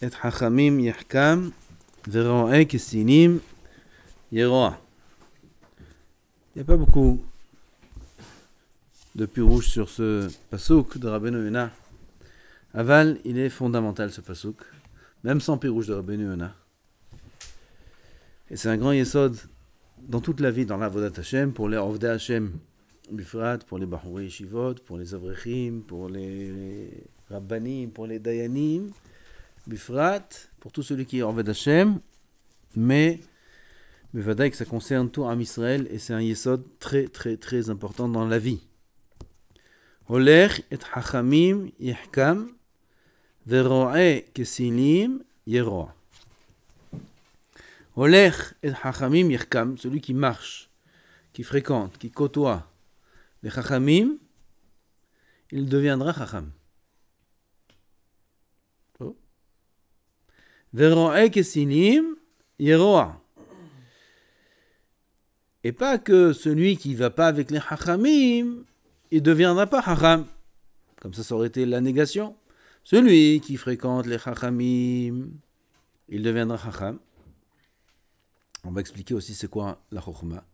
et hachamim yahkam, vero'e kesinim yeroa. Il n'y a pas beaucoup de pirouche sur ce pasouk de Rabbeinu Yonah. Aval, il est fondamental ce pasouk, même sans pirouche de Rabbeinu Yonah. Et c'est un grand yesod dans toute la vie, dans l'avodat Hashem, pour les Ovdei Hashem, Bifrat, pour les Bahurei Yeshivot, pour les Avrechim, pour les Rabbanim, pour les Dayanim, Bifrat, pour tout celui qui est Ovdei Hashem, mais Bevadaï que ça concerne tout Am Israël, et c'est un yesod très très très important dans la vie. Holech et hachamim yehkam, vero'e kesilim yeroa. Holech et hachamim yehkam, celui qui marche, qui fréquente, qui côtoie les hachamim, il deviendra hacham. Oh. Vero'e kesilim yeroa. Et pas que celui qui ne va pas avec les hachamim, il ne deviendra pas hacham. Comme ça aurait été la négation. Celui qui fréquente les hachamim, il deviendra hacham. On va expliquer aussi c'est quoi la chokhma.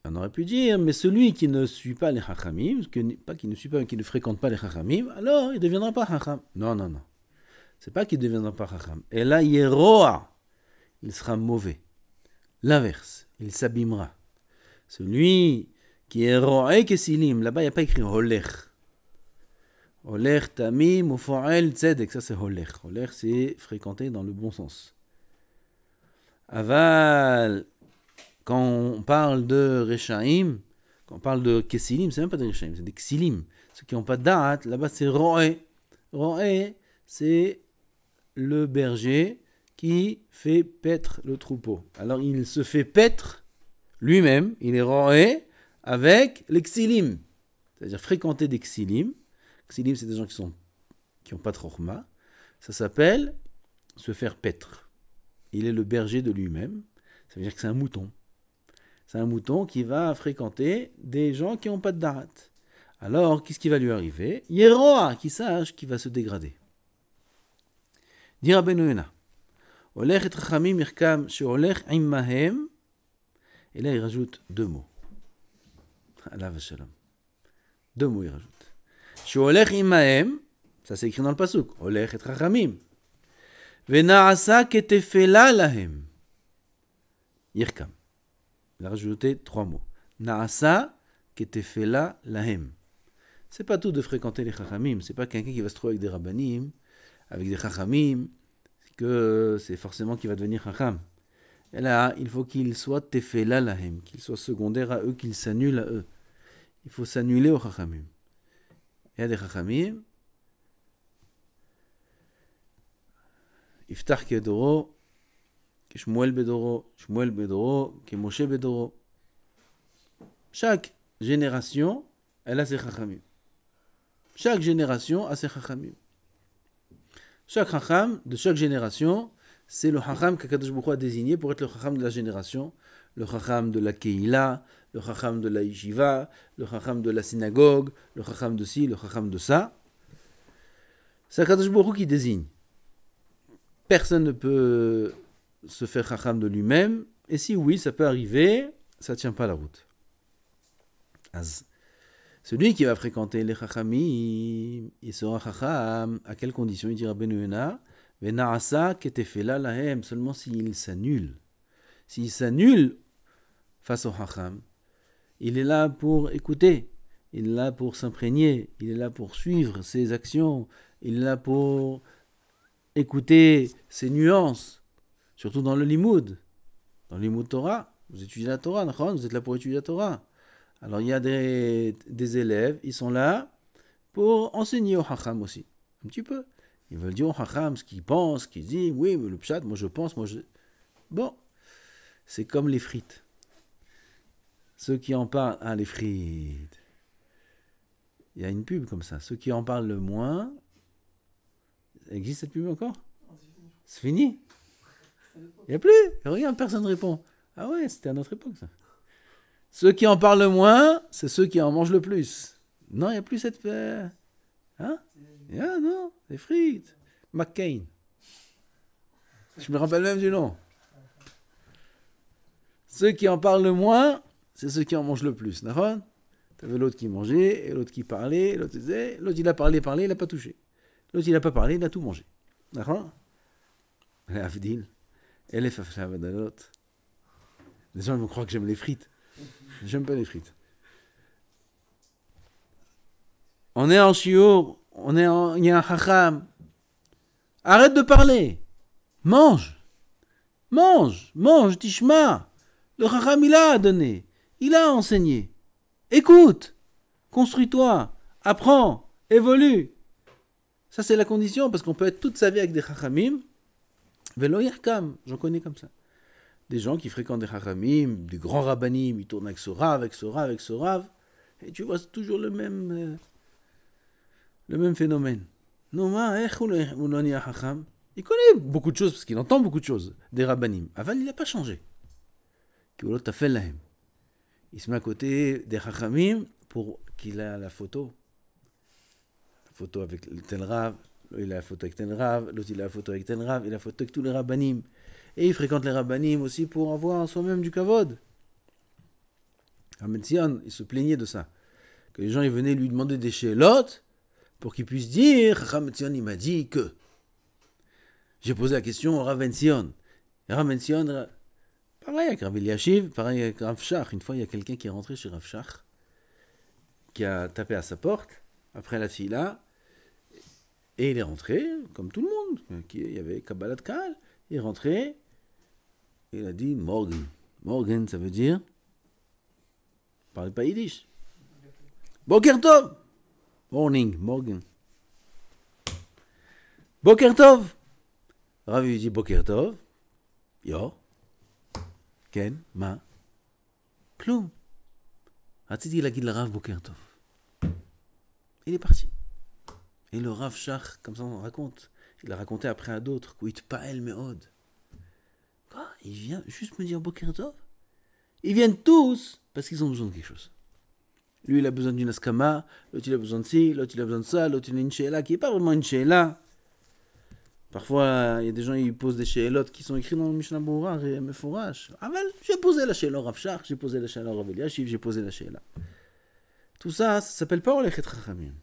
On aurait pu dire, mais celui qui ne suit pas les hachamim, pas qui ne suit pas, qui ne fréquente pas les hachamim, alors il ne deviendra pas hacham. Non, non, non. C'est pas qu'il ne deviendra pas hacham. Et là, yeroa, il sera mauvais. L'inverse, il s'abîmera. Celui qui est ro'e kesilim, là-bas il n'y a pas écrit holech. Holech tamim ou fo'el tzedek, ça c'est holech. Holech c'est fréquenter dans le bon sens. Aval, quand on parle de rechaim, quand on parle de kesilim, c'est même pas des rechaim, c'est des ksilim. Ceux qui n'ont pas de da'at, là-bas c'est ro'e. Ro'e, c'est le berger qui fait paître le troupeau. Alors il se fait paître lui-même, il est ro'e avec les ksilim, c'est-à-dire fréquenter des ksilim. Ksilim, c'est des gens qui n'ont pas de chokhma. Ça s'appelle se faire paître. Il est le berger de lui-même. Ça veut dire que c'est un mouton. C'est un mouton qui va fréquenter des gens qui n'ont pas de darat. Alors, qu'est-ce qui va lui arriver? Yeroa, qui sache qu'il va se dégrader. Dit Rabbeinu Yonah. Olech et chachamim yirkam sheolech immahem. Et là, il rajoute deux mots. Alav shalom. Deux mots, il rajoute. Sheolech immahem, ça c'est écrit dans le pasuk. Olech et chachamim. Venaasa ketefela lahem. Yirkam. Il a rajouté trois mots. Naasa ketefela lahem. C'est pas tout de fréquenter les chachamim. C'est pas quelqu'un qui va se trouver avec des rabbanim, avec des chachamim, que c'est forcément qu'il va devenir chacham. Et là, il faut qu'il soit tefela lahem, qu'il soit secondaire à eux, qu'il s'annule à eux. Il faut s'annuler aux chachamim. Il y a des chachamim, Iftar kedoro, que Shmuel bedoro, que Moshe bedoro. Chaque génération, elle a ses chachamim. Chaque génération a ses chachamim. Chaque chacham de chaque génération, c'est le chacham qu'Akadosh Baruch Hu a désigné pour être le chacham de la génération, le chacham de la keila, le chacham de la yeshiva, le chacham de la synagogue, le chacham de ci, le chacham de ça. C'est Akadosh Baruch Hu qui désigne. Personne ne peut se faire chacham de lui-même, et si oui, ça peut arriver, ça ne tient pas la route. Az. Celui qui va fréquenter les chachamim, il sera chacham. À quelles conditions? Il dira Rabbeinu Yonah, venaasa ketefela lahem, seulement s'il s'annule. S'il s'annule face au chacham, il est là pour écouter, il est là pour s'imprégner, il est là pour suivre ses actions, il est là pour écouter ses nuances, surtout dans le limoud. Dans le limoud Torah, vous étudiez la Torah, vous êtes là pour étudier la Torah. Alors il y a des élèves, ils sont là pour enseigner au hacham aussi, un petit peu. Ils veulent dire au hacham ce qu'ils pensent, ce qu'ils disent. Oui, mais le pshat, moi je pense, Bon, c'est comme les frites. Ceux qui en parlent, les frites. Il y a une pub comme ça. Ceux qui en parlent le moins, existe cette pub encore? C'est fini. Il n'y a plus. Regarde, personne ne répond. Ah ouais, c'était à notre époque ça. Ceux qui en parlent le moins, c'est ceux qui en mangent le plus. Non, il n'y a plus cette... Hein? Ah non, les frites. McCain. Je me rappelle même du nom. Ceux qui en parlent le moins, c'est ceux qui en mangent le plus. D'accord? T'avais l'autre qui mangeait, et l'autre qui parlait, l'autre disait, l'autre il a parlé, il n'a pas touché. L'autre il n'a pas parlé, il a tout mangé. D'accord? Avdil. Et les fafshavadalot. Les gens vont croire que j'aime les frites. J'aime pas les frites. On est en shiur, il y a un chacham. Arrête de parler. Mange, tishma. Le chacham, il a donné. Il a enseigné. Écoute. Construis-toi. Apprends. Évolue. Ça, c'est la condition, parce qu'on peut être toute sa vie avec des chachamim. Velo yachkam. J'en connais comme ça. Des gens qui fréquentent des chachamim, des grands rabbanim, ils tournent avec ce rav, et tu vois, c'est toujours le même phénomène. Non, il connaît beaucoup de choses, parce qu'il entend beaucoup de choses, des rabbanim. Aval, il n'a pas changé. Il se met à côté des chachamim pour qu'il ait la photo. La photo avec tel rav, il a la photo avec tel rav, l'autre il a la photo avec tel rav, il a la photo avec tous les rabbanim. Et il fréquente les rabbanim aussi pour avoir soi-même du kavod. Rametzion, il se plaignait de ça. Que les gens ils venaient lui demander des shélotes pour qu'il puisse dire Rametzion, il m'a dit que. J'ai posé la question au Rav Benzion. Et Rav Benzion, pareil avec Rav Eliashiv, pareil avec Rav Shach. Une fois, il y a quelqu'un qui est rentré chez Rav Shach, qui a tapé à sa porte, après la fila, et il est rentré, comme tout le monde. Il y avait Kabbalat Kaal. Il est rentré, il a dit Morgen. Morgen, ça veut dire, parlez pas yiddish. Boker Tov. Morning, morgen. Boker Tov. Rav lui dit Boker Tov. Yo. Ken, ma. Kloum. רציתי להגיד לרב בוקר טוב. Il est parti. Et le Rav Shach, comme ça on raconte, il a raconté après à d'autres, où il te pa'el me'od. Quoi? Il vient juste me dire Boker Tov? Ils viennent tous parce qu'ils ont besoin de quelque chose. Lui, il a besoin d'une askama, l'autre, il a besoin de ci, l'autre, il a besoin de ça, l'autre, il a une she'ela qui n'est pas vraiment une she'ela. Parfois, il y a des gens qui posent des she'elot qui sont écrits dans le Mishnah Berurah, Meforash. Ah ben, j'ai posé la she'ela au Rav Shach, j'ai posé la she'ela au Rav Eliashiv, j'ai posé la she'ela. Tout ça, ça s'appelle pas Olechet Chachamim.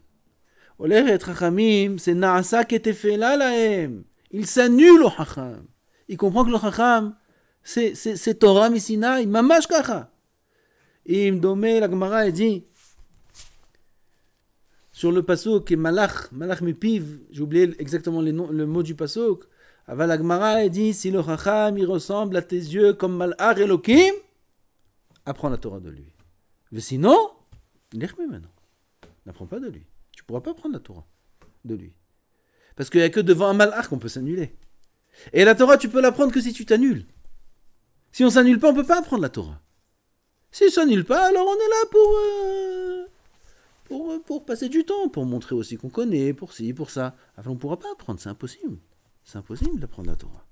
Olechet Chachamim, c'est Naasa ketefela lahem. Il s'annule au Chacham. Il comprend que le Chacham, c'est Torah Misinaï, mamash kacha. Im domé, la Gemara, elle dit, sur le pasuk, malach mipiv, j'ai oublié exactement le mot du pasuk, Aval la Gemara, elle dit, si le Chacham, il ressemble à tes yeux comme malach Elokim, apprends la Torah de lui. Mais sinon, l'echme maintenant, n'apprends pas de lui. Tu ne pourras pas apprendre la Torah de lui. Parce qu'il n'y a que devant un malach qu'on peut s'annuler. Et la Torah, tu peux l'apprendre que si tu t'annules. Si on ne s'annule pas, on ne peut pas apprendre la Torah. Si on ne s'annule pas, alors on est là pour passer du temps, pour montrer aussi qu'on connaît, pour ci, pour ça. Enfin, on ne pourra pas apprendre, c'est impossible. C'est impossible d'apprendre la Torah.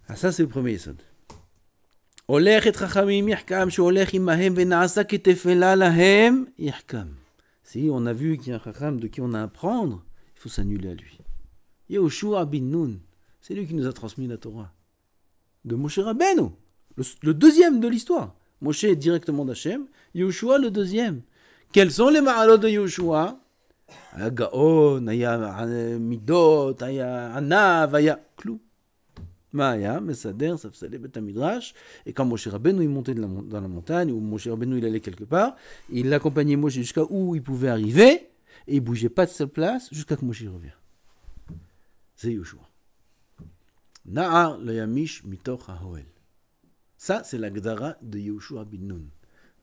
Ah, ça, c'est le premier yesod. Olech et chachamim yachkam, sheolech imahem venaasa ketefela lahem yachkam. Si on a vu qu'il y a un chacham de qui on a à apprendre, il faut s'annuler à lui. Yehoshua bin Nun, c'est lui qui nous a transmis la Torah. De Moshe Rabbeinu, le deuxième de l'histoire. Moshe est directement d'Hachem, Yehoshua le deuxième. Quels sont les ma'alot de Yehoshua? Aya Gaon, aya Midot, aya Anav, aya Klou. Ma'aya, Mesader, Safsalé, Bet HaMidrash. Et quand Moshe Rabbeinu il montait dans la montagne, ou Moshe Rabbeinu il allait quelque part, il accompagnait Moshe jusqu'à où il pouvait arriver, et il ne bougeait pas de sa place jusqu'à que Moshe revienne. C'est Yehoshua. Na'ar le yamish mitoch ha'oel. Ça, c'est la gdara de Yehoshua bin Nun.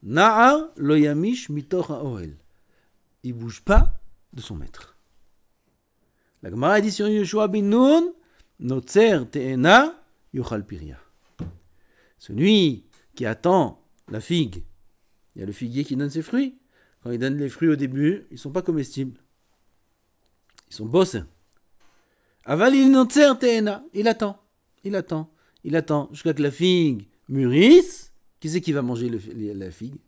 Na'ar le yamish mitoch ha'oel. Il ne bouge pas de son maître. La Gemara dit sur Yehoshua bin Nun, Notzer te'ena yochal piria. Celui qui attend la figue, il y a le figuier qui donne ses fruits. Quand il donne les fruits au début, ils ne sont pas comestibles. Ils sont bossins. Aval il notzer te'ena. Il attend jusqu'à que la figue mûrisse. Qui c'est qui va manger la figue?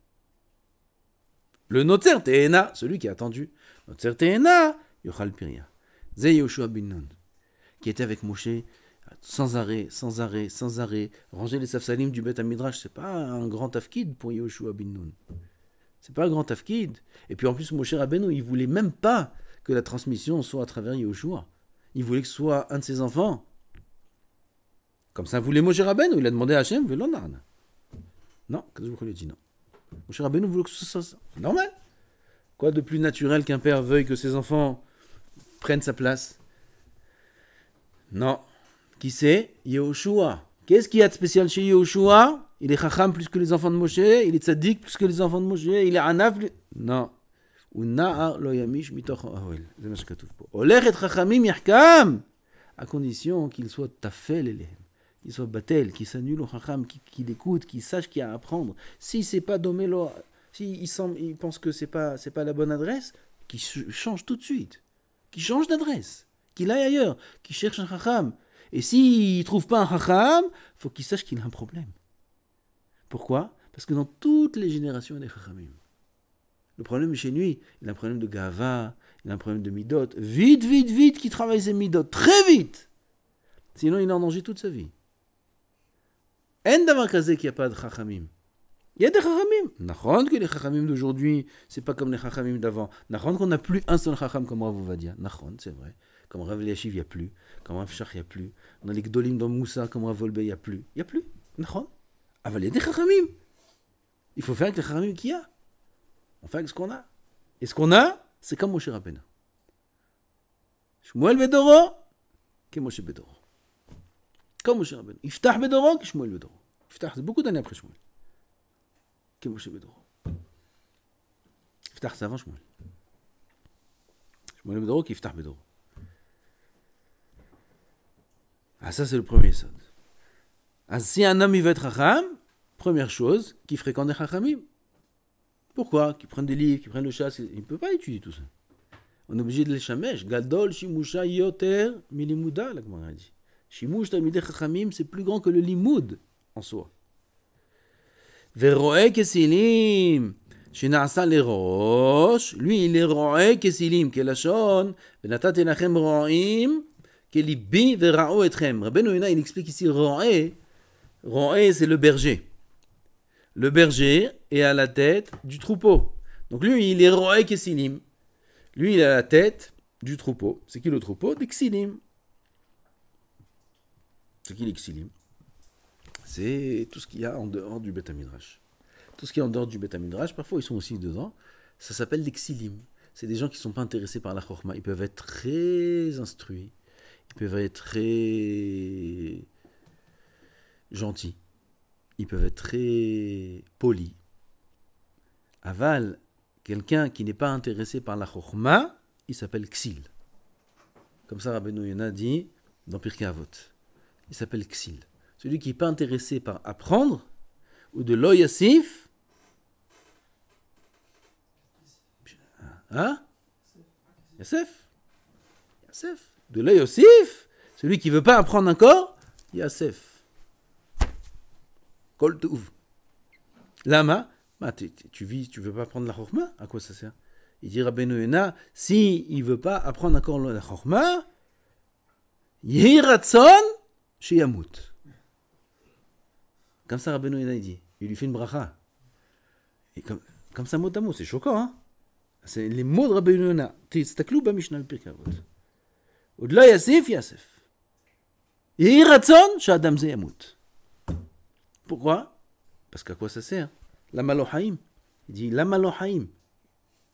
Le notzer te'ena, celui qui a attendu. Notzer te'ena, yochal piria. Zé Yoshua bin Nun, qui était avec Moshe sans arrêt, ranger les safsalim du Beth Midrash, c'est pas un grand tafkid pour Yoshua bin Nun. C'est pas un grand tafkid. Et puis en plus, Moshe Rabbeinu, il voulait même pas que la transmission soit à travers Yoshua. Il voulait que ce soit un de ses enfants. Comme ça voulait Moshe Rabbeinu, il a demandé à Hachem, Velonarn. Non, Kadosh Baruch Hu lui a dit non. Moshe Rabbeinu voulait que ce soit ça. C'est normal. Quoi de plus naturel qu'un père veuille que ses enfants prennent sa place? Non. Qui c'est? Yehoshua. Qu'est-ce qu'il y a de spécial chez Yehoshua? Il est chacham plus que les enfants de Moshe, il est tzaddik plus que les enfants de Moshe, il est anav plus... Non. Una'ar lo yamish mitoch ha'oel. C'est ce que je trouve. Olech et chachamim yachkam. À condition qu'il soit tafel elehem. Qu'il soit batel, qu'il s'annule au chacham, qu'il écoute, qu'il sache qu'il y a à apprendre. Si c'est pas domélo, si il pense que c'est pas la bonne adresse, qu'il change tout de suite. Qu'il change d'adresse. Qu'il aille ailleurs. Qu'il cherche un chacham. Et s'il ne trouve pas un chacham, il faut qu'il sache qu'il a un problème. Pourquoi? Parce que dans toutes les générations, il y a des chachamim. Le problème chez lui, il a un problème de gava, il a un problème de midot. Vite, qu'il travaille ses midot. Très vite. Sinon, il est en danger toute sa vie. En davar kazé qu'il n'y a pas de chachamim. Il y a des chachamim. Nachon que les chachamim d'aujourd'hui, c'est pas comme les chachamim d'avant. Nachon qu'on n'a plus un seul chacham comme Rav Ovadia. Nachon, c'est vrai. Comme Rav Eliashiv, il n'y a plus. Comme Rav Shach, il n'y a plus. Dans les Gdolim, dans Moussa, comme Rav Volbe, il n'y a plus. Il n'y a plus. Nachon. Ah, il y a des chachamim. Il faut faire avec les chachamim qu'il y a. On fait avec ce qu'on a. Et ce qu'on a, c'est comme Moshe Rabbeinu. Shmuel Bedoro, que Moshe Bedoro. Comme Moshe Rabbeinu. Iftach Bedoro, que Shmuel Bedoro. Iftach, c'est beaucoup d'années après Shmuel. Que Moshe Bedoro. Iftach, c'est avant Shmuel. Shmuel Bedoro, qui Iftach Bedoro. Ah, ça, c'est le premier sod. Ah, si un homme, il veut être chacham, première chose, qu'il fréquente des chachamim. Pourquoi? Qu'ils prennent des livres, qu'ils prennent le chasse. Il ne peut pas étudier tout ça. On est obligé de les shamesh. Gadol, shimusha, yoter, milimuda, la Gemara dit. Shimush, talmidei chachamim, c'est plus grand que le limoud en soi. Veroe kesilim, shenasa le rosh, lui, il est roe kesilim, kelashon, venatat elachem roim, kelibi verao etchem. Rabbeinu Yonah, il explique ici roe. Roe, c'est le berger. Le berger est à la tête du troupeau. Donc lui, il est roé kesilim. Lui, il est à la tête du troupeau. C'est qui le troupeau? Des ksilim. C'est qui les ksilim? C'est tout ce qu'il y a en dehors du Beth Midrash. Tout ce qui est en dehors du Beth Midrash, parfois ils sont aussi dedans. Ça s'appelle des ksilim. C'est des gens qui ne sont pas intéressés par la chorma. Ils peuvent être très instruits. Ils peuvent être très gentils. Ils peuvent être très polis. Aval, quelqu'un qui n'est pas intéressé par la chokhma, il s'appelle Ksil. Comme ça, Rabbeinu Yonah dit dans Pirkei Avot. Il s'appelle Ksil. Celui qui n'est pas intéressé par apprendre, ou de lo yassif. Hein? Yassef. Yassef. De lo yassif. Celui qui ne veut pas apprendre encore, Yassef. Kol touv. Lama, tu veux pas apprendre la chorma? À quoi ça sert? Il dit Rabbeinu Yonah, si il veut pas apprendre encore la chorma, yehi ratzon sheyamut. Comme ça Rabbeinu Yonah il dit, il lui fait une bracha. Et comme ça mot à mot, c'est choquant, hein? C'est les mots de Rabbeinu Yonah. T'istaklu b'mishnah Pirkei Avot. Udlo yasif yasef. Yehi ratzon she'adam ze yamut. Pourquoi? Parce qu'à quoi ça sert? Lama lo haim. Il dit Lama lo haim.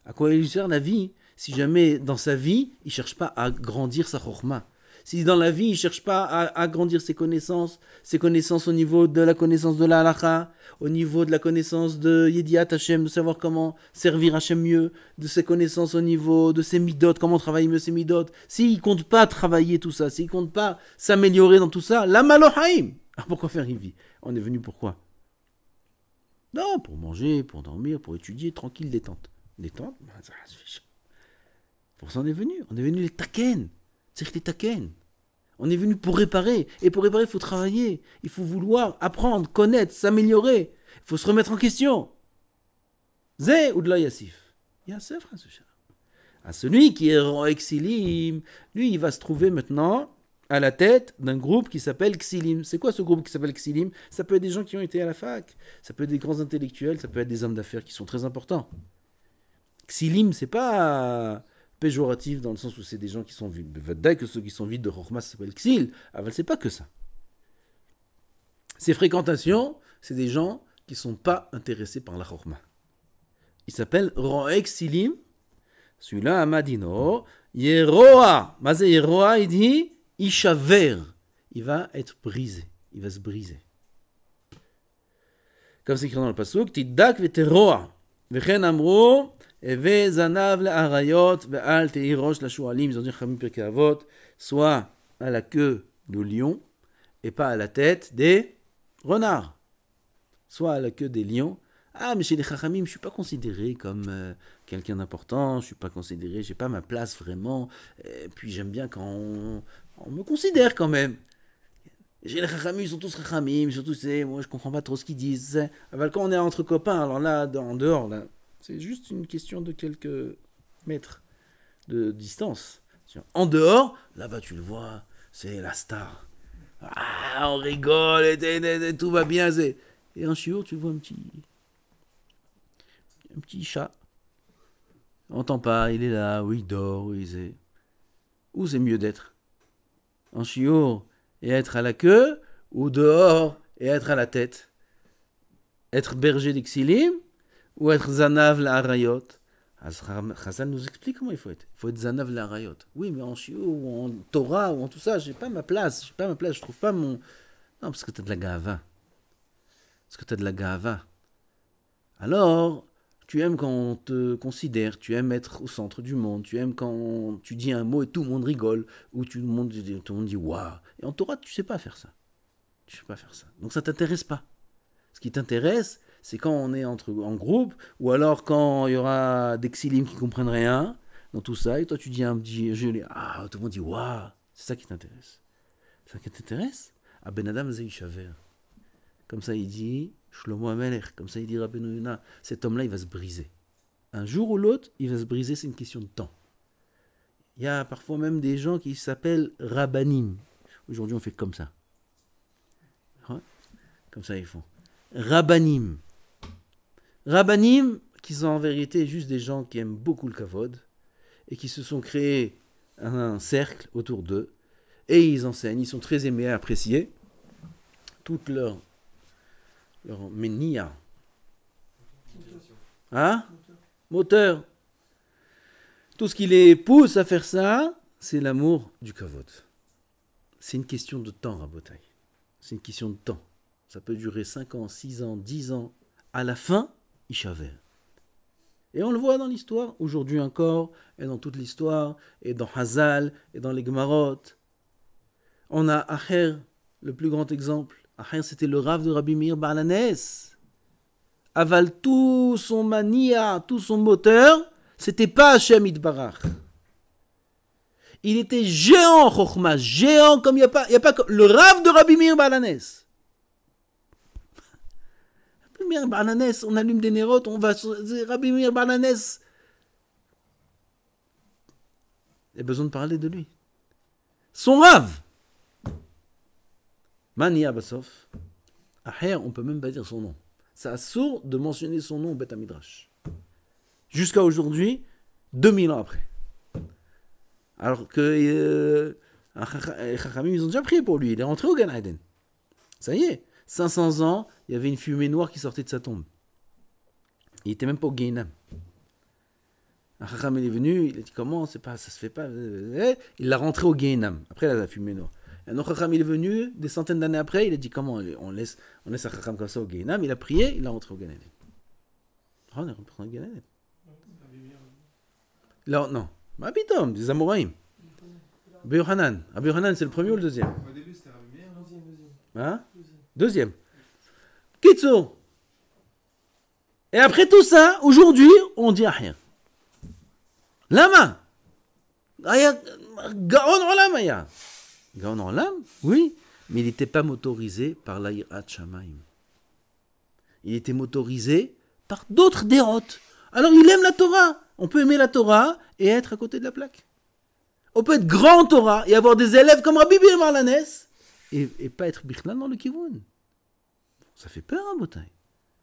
À quoi il sert la vie si jamais dans sa vie, il ne cherche pas à grandir sa chokhma? Si dans la vie, il ne cherche pas à agrandir ses connaissances au niveau de la connaissance de la halakha, au niveau de la connaissance de Yediat Hashem, de savoir comment servir Hashem mieux, de ses connaissances au niveau de ses midot, comment travailler mieux ses midot, s'il ne compte pas travailler tout ça, s'il ne compte pas s'améliorer dans tout ça, Lama lo haim. Alors pourquoi faire une vie? On est venu pourquoi? Non, pour manger, pour dormir, pour étudier, tranquille, détente. Détente, pour ça on est venu. On est venu les taken. C'est les taken. On est venu pour réparer. Et pour réparer, il faut travailler. Il faut vouloir apprendre, connaître, s'améliorer. Il faut se remettre en question. Zé ou de la yassif. Yassif, À celui qui est Roa Xilim, lui, il va se trouver maintenant à la tête d'un groupe qui s'appelle Xilim. C'est quoi ce groupe qui s'appelle Xilim? Ça peut être des gens qui ont été à la fac, ça peut être des grands intellectuels, ça peut être des hommes d'affaires qui sont très importants. Xilim, c'est pas péjoratif dans le sens où c'est des gens qui sont vides. Dès que ceux qui sont vides de Chokhmah s'appellent Xil, Aval, c'est pas que ça. Ces fréquentations, c'est des gens qui ne sont pas intéressés par la Chokhmah. Il s'appelle Roa Xilim. Celui-là, à Madino, Yeroa. Mazé Yeroa, il dit Ishaver. Il va être brisé. Il va se briser. Comme c'est écrit dans le pasuk, Tiddak veteroa. Vechen amro. Eve zanav le'arayot. Ve'al teirosh la shualim. Ils ont dit Chamim Pirkei Avot. Soit à la queue de lion et pas à la tête des renards. Soit à la queue des lions. Ah, mais chez les Chachamim, je ne suis pas considéré comme quelqu'un d'important, je ne suis pas considéré, je n'ai pas ma place vraiment, et puis j'aime bien quand on me considère quand même. Chez les Chachamim, ils sont tous Chachamim, surtout, moi je ne comprends pas trop ce qu'ils disent. Alors, quand on est entre copains, alors là, en dehors, là, c'est juste une question de quelques mètres de distance. En dehors, là-bas tu le vois, c'est la star. Ah, on rigole, et tout va bien. Et en chiour, tu vois un petit chat. On n'entend pas, il est là, ou il dort, où c'est mieux d'être? En chiour et être à la queue, ou dehors et être à la tête? Être berger d'Exilim, ou être Zanav la Harayot? Chazal nous explique comment il faut être. Il faut être Zanav la Harayot. Oui, mais en chiour, ou en Torah, ou en tout ça, j'ai pas ma place, je trouve pas mon... Non, parce que t'as de la gava. Alors, tu aimes quand on te considère, tu aimes être au centre du monde, tu aimes quand tu dis un mot et tout le monde rigole, ou tout le monde dit waouh. Et en Torah, tu sais pas faire ça. Donc ça t'intéresse pas. Ce qui t'intéresse, c'est quand on est en groupe, ou alors quand il y aura des Xilim qui comprennent rien dans tout ça, et toi tu dis un petit jeu, tout le monde dit waouh. C'est ça qui t'intéresse. Ah, Ben Adam Zeishaver. Comme ça il dit Shlomo Amelech, comme ça il dit Rabbeinu Yonah, cet homme-là il va se briser. Un jour ou l'autre, il va se briser, c'est une question de temps. Il y a parfois même des gens qui s'appellent Rabbanim. Aujourd'hui on fait comme ça. Ouais, comme ça ils font. Rabbanim. Rabbanim, qui sont en vérité juste des gens qui aiment beaucoup le kavod, et qui se sont créés un cercle autour d'eux, et ils enseignent, ils sont très aimés et appréciés. Toute leur menia. Moteur. Tout ce qui les pousse à faire ça, c'est l'amour du kavod. C'est une question de temps, Rabotai. C'est une question de temps. Ça peut durer 5 ans, 6 ans, 10 ans. À la fin, il chaver. Et on le voit dans l'histoire, aujourd'hui encore, et dans toute l'histoire, et dans Hazal, et dans les Gemarot. On a Acher, le plus grand exemple. Acher, c'était le Rav de Rabbi Meir Baal HaNes. Aval, tout son mania, tout son moteur, c'était pas Hashem Yitbarach. Il était géant, Chokhmah, géant comme il n'y a pas comme le Rav de Rabbi Meir Baal HaNes. Rabbi Meir Baal HaNes, on allume des nérotes, on va Rabbi Meir Baal HaNes. Il y a besoin de parler de lui. Son Rav. Mania Bassof. Aher, on peut même pas dire son nom. C'est assourd de mentionner son nom au Beth Midrash. Jusqu'à aujourd'hui, 2000 ans après. Alors que les Chachamim, ils ont déjà prié pour lui. Il est rentré au Gan Eden. Ça y est. 500 ans, il y avait une fumée noire qui sortait de sa tombe. Il n'était même pas au Gehinam. Un Chacham est venu, il a dit comment, ça se fait pas. Il l'a rentré au Gehinam. Après la fumée noire. Un autre Chacham est venu, des centaines d'années après, il a dit comment, on laisse un Chacham comme ça au Gehinam. Il a prié, il l'a rentré au Gan Eden. On est rentré au Gan Eden. Là, non. Abitom, des Amoraïm. Rabbi Yochanan. Rabbi Yochanan, c'est le premier ou le deuxième? Au début, c'était Rabbi Meir. Hein? Deuxième. Kitsour. Et après tout ça, aujourd'hui, on dit rien. Lama. Gaon Olam Aya. Gaon Olam, oui, mais il n'était pas motorisé par l'Ayirat Shamaim. Il était motorisé par d'autres dérotes. Alors il aime la Torah. On peut aimer la Torah et être à côté de la plaque. On peut être grand en Torah et avoir des élèves comme Rabbi Meir Lanes et pas être bichlal dans le kivoun. Ça fait peur, hein, Botaï.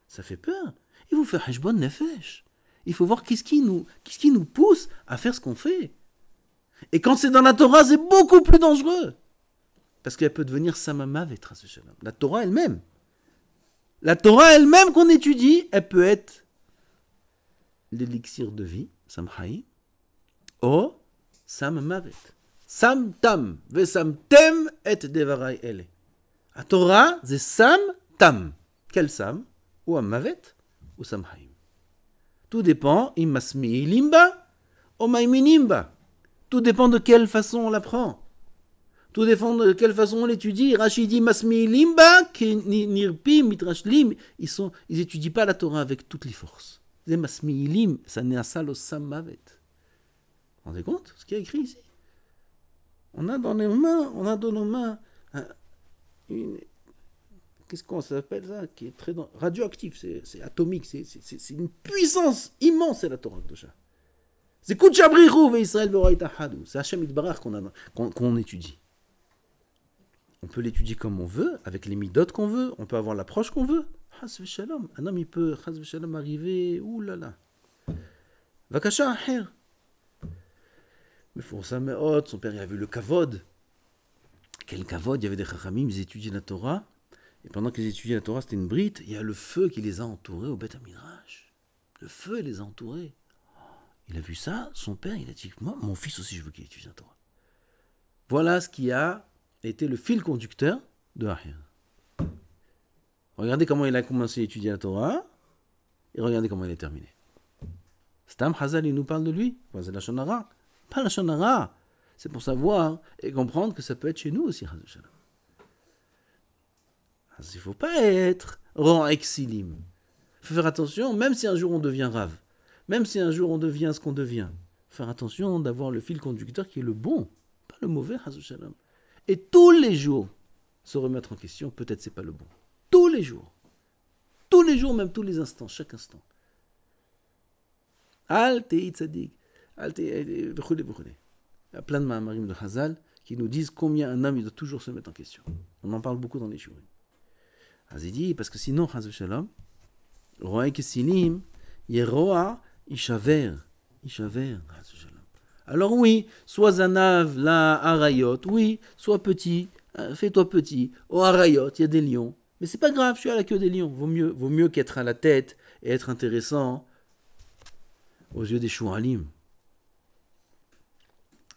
Ça fait peur. Il faut faire hashbon nefesh. Il faut voir qu'est-ce qui nous pousse à faire ce qu'on fait. Et quand c'est dans la Torah, c'est beaucoup plus dangereux. Parce qu'elle peut devenir samamavet, la Torah elle-même. La Torah elle-même qu'on étudie, elle peut être l'élixir de vie, samhaï, ou samamavet. Sam tam, ve sam tem et devarai ele. La Torah, c'est sam tam. Quel sam? Ou amavet, ou samhaï. Tout dépend, imasmi limba, ou maiminimba. Tout dépend de quelle façon on l'apprend. Tout dépend de quelle façon on l'étudie. Rachidi masmi limba, nirpi, mitrashlim, ils étudient pas la Torah avec toutes les forces. Les masmi lim, ça n'est à ça le samavet. Vous vous rendez compte ce qu'il y a écrit ici? On a dans nos mains une, qu'est-ce qu'on s'appelle ça, qui est très radioactif, c'est atomique, c'est une puissance immense, c'est la Torah Kedusha. C'est Kutchabrichou ve Israël v'oraita hadou. C'est Hashem Yitbarach qu'on étudie. On peut l'étudier comme on veut, avec les midotes qu'on veut, on peut avoir l'approche qu'on veut. Chas v'shalom. Un homme, il peut, chas v'shalom, arriver, oulala. Vakasha aher. Mais pour ça, son père, il a vu le kavod. Quel kavod, il y avait des chachamim, ils étudiaient la Torah. Et pendant qu'ils étudiaient la Torah, c'était une brite, il y a le feu qui les a entourés au Beth Midrash. Le feu les a entourés. Il a vu ça, son père, il a dit, moi, mon fils aussi, je veux qu'il étudie la Torah. Voilà ce qui a été le fil conducteur de Ahir. Regardez comment il a commencé à étudier la Torah, et regardez comment il est terminé. Stam Hazal, il nous parle de lui. C'est la Shonara. Pas la Shonara. C'est pour savoir et comprendre que ça peut être chez nous aussi. Il ne faut pas être rang exilim. Il faut faire attention, même si un jour on devient rave. Même si un jour on devient ce qu'on devient, faire attention d'avoir le fil conducteur qui est le bon, pas le mauvais, Shalom. Et tous les jours, se remettre en question, peut-être c'est pas le bon. Tous les jours, même tous les instants, chaque instant. Al tei tzadik, al tei b'chule. Il y a plein de ma'amarim de Hazal qui nous disent combien un homme il doit toujours se mettre en question. On en parle beaucoup dans les shurim. Il dit, parce que sinon, Shalom, roa kesilim, yeroa, Ishaver. Alors oui, sois Zanav, la Arayot, oui, sois petit, fais-toi petit, au Arayot, il y a des lions. Mais c'est pas grave, je suis à la queue des lions. Vaut mieux qu'être à la tête et être intéressant aux yeux des Shoualim.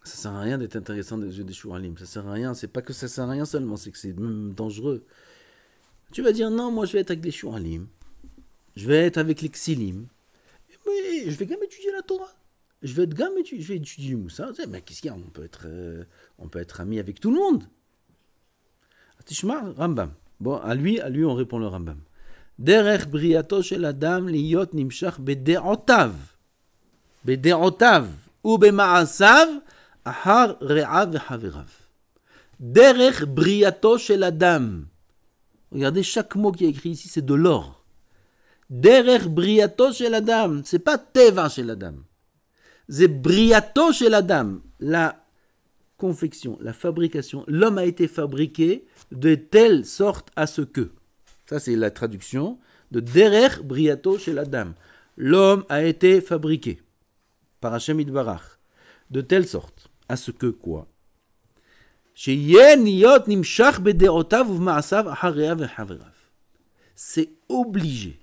Ça sert à rien d'être intéressant aux yeux des Shoualim. Ça sert à rien, c'est pas que ça sert à rien seulement, c'est que c'est même dangereux. Tu vas dire, non, moi je vais être avec les Shoualim, je vais être avec les Ksilim. Mais je vais quand même étudier la Torah. Je vais étudier Moussa. Mais qu'est-ce qu'il y a, on peut être ami avec tout le monde. Tishma, Rambam. Bon, à lui, on répond le Rambam. Derech briato shel adam liyot nimshach bede'otav. Bede'otav. Ou bema'asav ahar re'av ve'haverav. Derech briato shel adam. Regardez, chaque mot qui est écrit ici, c'est de l'or. Derech briato shel adam, c'est pas teva shel adam, c'est briato shel adam, la confection, la fabrication. L'homme a été fabriqué de telle sorte à ce que. Ça c'est la traduction de derech briato shel adam. L'homme a été fabriqué par Hashem Yitbarach de telle sorte à ce que quoi. Sheyeh niyot nimshach bede'otav u'v'ma'asav ahar re'av ve'haverav. C'est obligé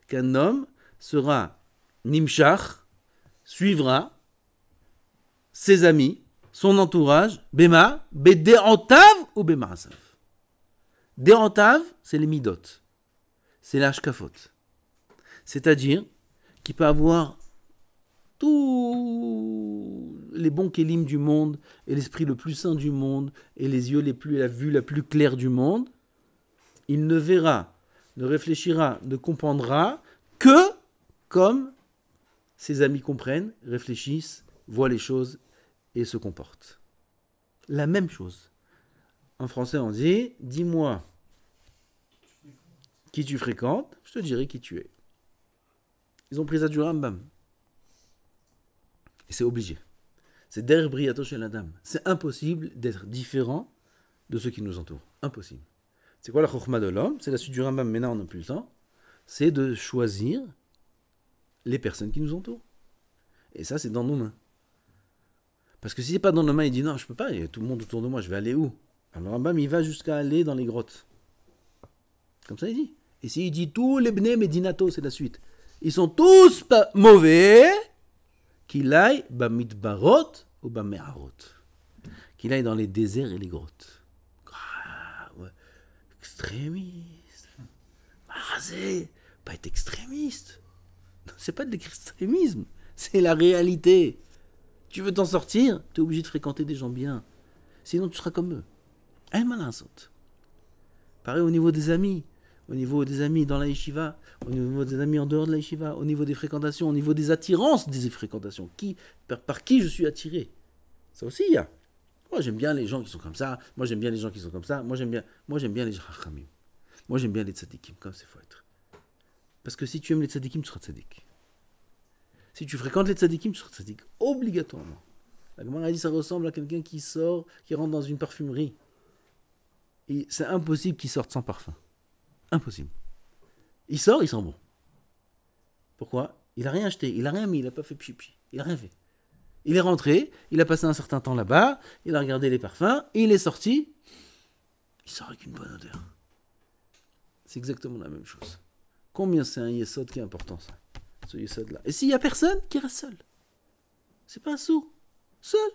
qu'un homme sera nimshach, suivra ses amis, son entourage, bema, bede'otav ou bema'asav. De'otav, c'est les midot, c'est l'ashkafot. C'est-à-dire qu'il peut avoir tous les bons kélim du monde, et l'esprit le plus saint du monde, et les yeux la vue la plus claire du monde. Il ne verra, ne réfléchira, ne comprendra que comme ses amis comprennent, réfléchissent, voient les choses et se comportent. La même chose. En français, on dit « Dis-moi qui tu fréquentes, je te dirai qui tu es. » Ils ont pris ça du Rambam. Et c'est obligé. C'est der briato chez la dame. C'est impossible d'être différent de ceux qui nous entourent. Impossible. C'est quoi la chokhma de l'homme? C'est la suite du Rambam, maintenant on n'a plus le temps. C'est de choisir les personnes qui nous entourent. Et ça, c'est dans nos mains. Parce que si c'est pas dans nos mains, il dit non, je peux pas, il y a tout le monde autour de moi, je vais aller où? Alors Rambam, il va jusqu'à aller dans les grottes. Comme ça, il dit. Et s'il dit tous les bnei medinato, c'est la suite. Ils sont tous pas mauvais, qu'il aille bamidbarot ou bameharot. Qu'il aille dans les déserts et les grottes. Ah, ouais. Extrémiste. Rasé. Pas être extrémiste. C'est pas de l'extrémisme. C'est la réalité. Tu veux t'en sortir, tu es obligé de fréquenter des gens bien. Sinon, tu seras comme eux. Un malin saute. Pareil au niveau des amis. Au niveau des amis dans la yeshiva. Au niveau des amis en dehors de la yeshiva. Au niveau des fréquentations. Au niveau des attirances des fréquentations. Par qui je suis attiré. Ça aussi, il y a. Moi, j'aime bien les gens qui sont comme ça. Moi, j'aime bien les gens qui sont comme ça. Moi, j'aime bien les chachamim. Moi, j'aime bien les tzadikim. Comme c'est faut être. Parce que si tu aimes les tzadikim, tu seras tzadik. Si tu fréquentes les tzadikim, tu seras tzadik. Obligatoirement. La Gemara dit ça ressemble à quelqu'un qui sort, qui rentre dans une parfumerie. Et c'est impossible qu'il sorte sans parfum. Impossible. Il sort, il sent bon. Pourquoi? Il n'a rien acheté, il n'a rien mis, il n'a pas fait pipi. Il n'a rien fait. Il est rentré, il a passé un certain temps là-bas, il a regardé les parfums, et il est sorti. Il sort avec une bonne odeur. C'est exactement la même chose. Combien c'est un yesod qui est important, ça? Ce yesod-là. Et s'il n'y a personne, qui reste seul. C'est pas un sou. Seul.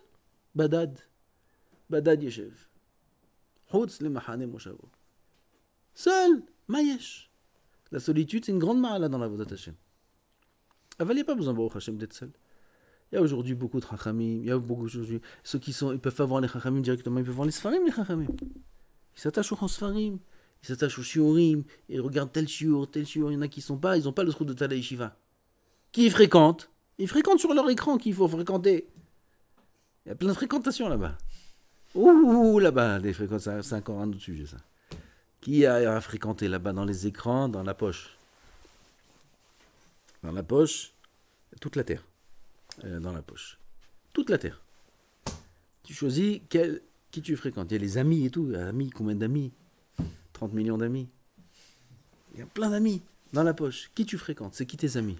Badad. Badad yeshev. Houtz le mahane moshavo. Seul. Mayesh. La solitude, c'est une grande ma'ala dans la Vodat Hashem. Il n'y a pas besoin, Baruch Hashem, d'être seul. Il y a aujourd'hui beaucoup de chachamim. Il y a beaucoup de choses. Ceux qui sont, ils peuvent pas voir les chachamim directement, ils peuvent voir les sfarim, les chachamim. Ils s'attachent aux sfarim. Ils s'attachent aux shiurim. Ils regardent tel shiur, tel shiur. Il y en a qui sont pas, ils n'ont pas le trou de Tala Yeshiva. Qui ils fréquentent? Ils fréquentent sur leur écran qu'il faut fréquenter. Il y a plein de fréquentations là-bas. Ouh, là-bas, des fréquentations, c'est encore un autre sujet, ça. Qui a fréquenté là-bas dans les écrans, dans la poche? Dans la poche, toute la terre. Dans la poche. Toute la terre. Tu choisis qui tu fréquentes. Il y a les amis et tout. Amis, combien d'amis? 30 millions d'amis. Il y a plein d'amis dans la poche. Qui tu fréquentes? C'est qui tes amis?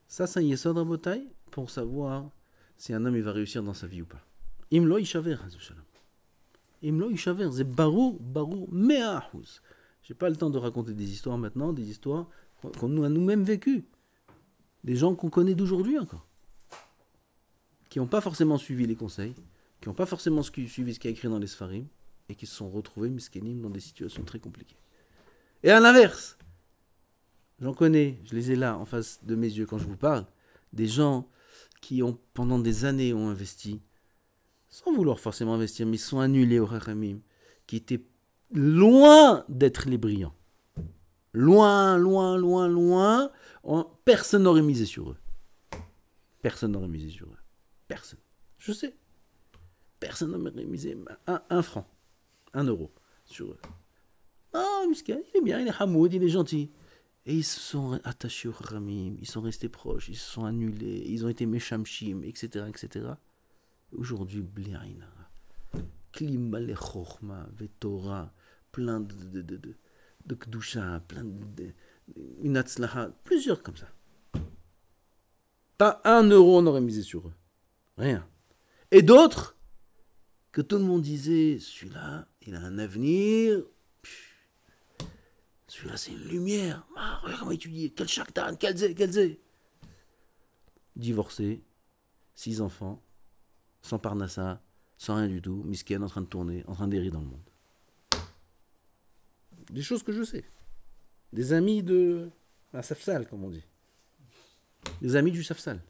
Ça, c'est un yesod rabotai pour savoir si un homme il va réussir dans sa vie ou pas. Imlo ishaver, Imlo ishaver, c'est barou, mea ahuz. J'ai pas le temps de raconter des histoires maintenant, des histoires qu'on a nous-mêmes vécues. Des gens qu'on connaît d'aujourd'hui encore. Qui n'ont pas forcément suivi les conseils, qui n'ont pas forcément suivi ce qu'il y a écrit dans les Sfarim, et qui se sont retrouvés, miskénim, dans des situations très compliquées. Et à l'inverse, j'en connais, je les ai là, en face de mes yeux quand je vous parle, des gens qui ont, pendant des années, ont investi, sans vouloir forcément investir, mais ils sont annulés au Chachamim, qui étaient loin d'être les brillants. Loin, personne n'aurait misé sur eux. Personne n'aurait misé sur eux. Personne. Je sais. Personne n'aurait misé un franc, 1 euro sur eux. Ah, Miskin, il est bien, il est hamoud, il est gentil. Et ils se sont attachés au Chachamim, ils sont restés proches, ils se sont annulés, ils ont été méchamchim, etc., etc. Aujourd'hui, bli'aina, klima le chokhma, vetora, plein de kdusha, plein de une atzlaha, plusieurs comme ça. Pas 1 euro on aurait misé sur eux. Rien. Et d'autres, que tout le monde disait, celui-là, il a un avenir, celui-là c'est une lumière, regarde comment étudier, quel shaktan, quel zé. Divorcé, 6 enfants, sans parnassa, sans rien du tout, misken en train de tourner, en train d'errer dans le monde. Des choses que je sais. Des amis de la Safsal, comme on dit. Des amis du Safsal.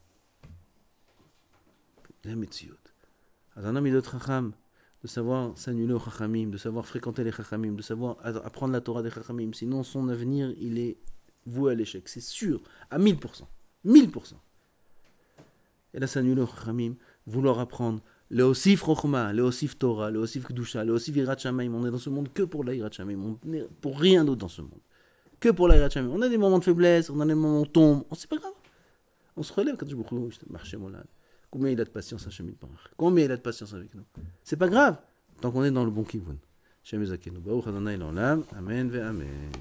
Les Metziot. Un homme, il doit être chacham, de savoir s'annuler aux chachamim, de savoir fréquenter les chachamim, de savoir apprendre la Torah des chachamim. Sinon, son avenir, il est voué à l'échec. C'est sûr, à 1000%. 1000%. Et là, s'annuler aux chachamim, vouloir apprendre le Osif Rochma, le Osif Torah, le Osif Kedusha, le Osif Yirat Shamayim. On est dans ce monde que pour la Yirat Shamayim. On est pour rien d'autre dans ce monde. Que pour la Yirat Shamayim. On a des moments de faiblesse, on a des moments où on tombe. C'est pas grave. On se relève quand je marche mon lad. Combien il a de patience, Hachem Yitbarach. Combien il a de patience avec nous. C'est pas grave, tant qu'on est dans le bon kivun. Shem Ezakenu. Baruch Adonai l'olam. Amen ve amen.